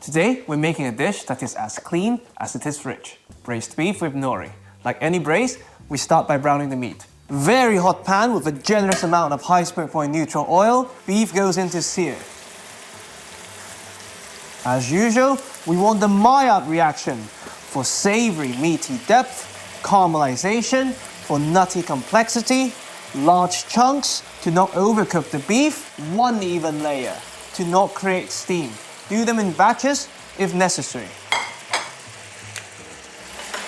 Today, we're making a dish that is as clean as it is rich. Braised beef with nori. Like any braise, we start by browning the meat. Very hot pan with a generous amount of high smoke point neutral oil, beef goes into sear. As usual, we want the Maillard reaction for savory meaty depth, caramelization for nutty complexity, large chunks to not overcook the beef, one even layer to not create steam. Do them in batches if necessary.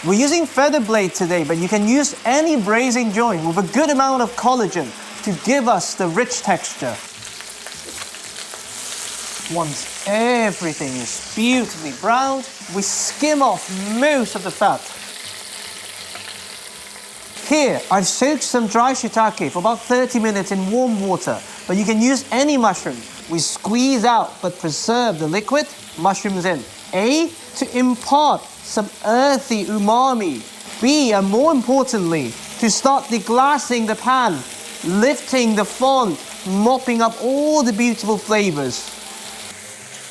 We're using feather blade today, but you can use any braising joint with a good amount of collagen to give us the rich texture. Once everything is beautifully browned, we skim off most of the fat. Here, I've soaked some dry shiitake for about 30 minutes in warm water, but you can use any mushroom. We squeeze out but preserve the liquid, mushrooms in. A, to impart some earthy umami. B, and more importantly, to start deglassing the pan, lifting the fond, mopping up all the beautiful flavors.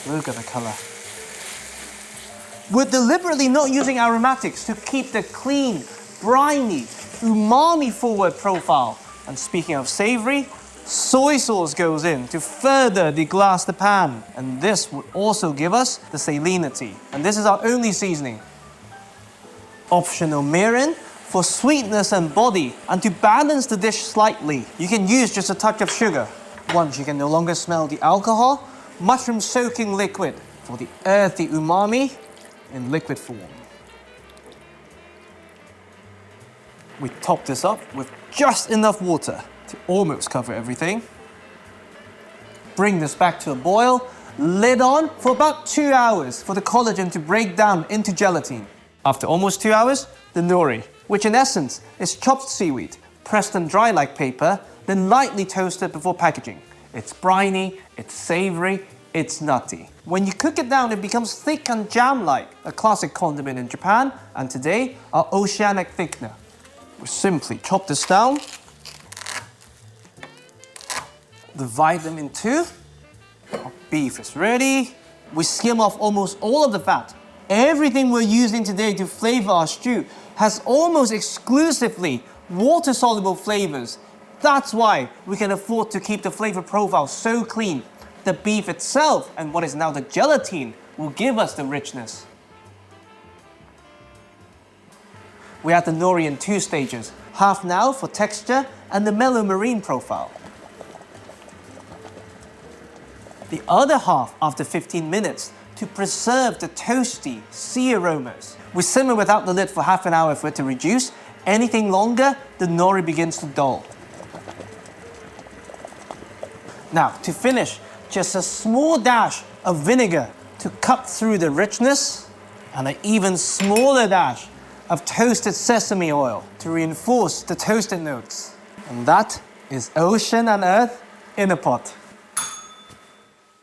Look at the color. We're deliberately not using aromatics to keep the clean, briny, umami-forward profile. And speaking of savory, soy sauce goes in to further deglass the pan. And this would also give us the salinity. And this is our only seasoning. Optional mirin for sweetness and body. And to balance the dish slightly, you can use just a touch of sugar. Once you can no longer smell the alcohol, mushroom soaking liquid for the earthy umami in liquid form. We top this up with just enough water to almost cover everything. Bring this back to a boil, lid on for about 2 hours for the collagen to break down into gelatin. After almost 2 hours, the nori, which in essence is chopped seaweed, pressed and dry like paper, then lightly toasted before packaging. It's briny, it's savory, it's nutty. When you cook it down, it becomes thick and jam-like, a classic condiment in Japan, and today, our oceanic thickener. We simply chop this down, divide them in two. Our beef is ready. We skim off almost all of the fat. Everything we're using today to flavor our stew has almost exclusively water-soluble flavors. That's why we can afford to keep the flavor profile so clean. The beef itself and what is now the gelatine will give us the richness. We add the nori in 2 stages, half now for texture and the mellow marine profile. The other half after 15 minutes to preserve the toasty sea aromas. We simmer without the lid for half an hour for it to reduce. Anything longer, the nori begins to dull. Now, to finish, just a small dash of vinegar to cut through the richness, and an even smaller dash of toasted sesame oil to reinforce the toasted notes. And that is ocean and earth in a pot.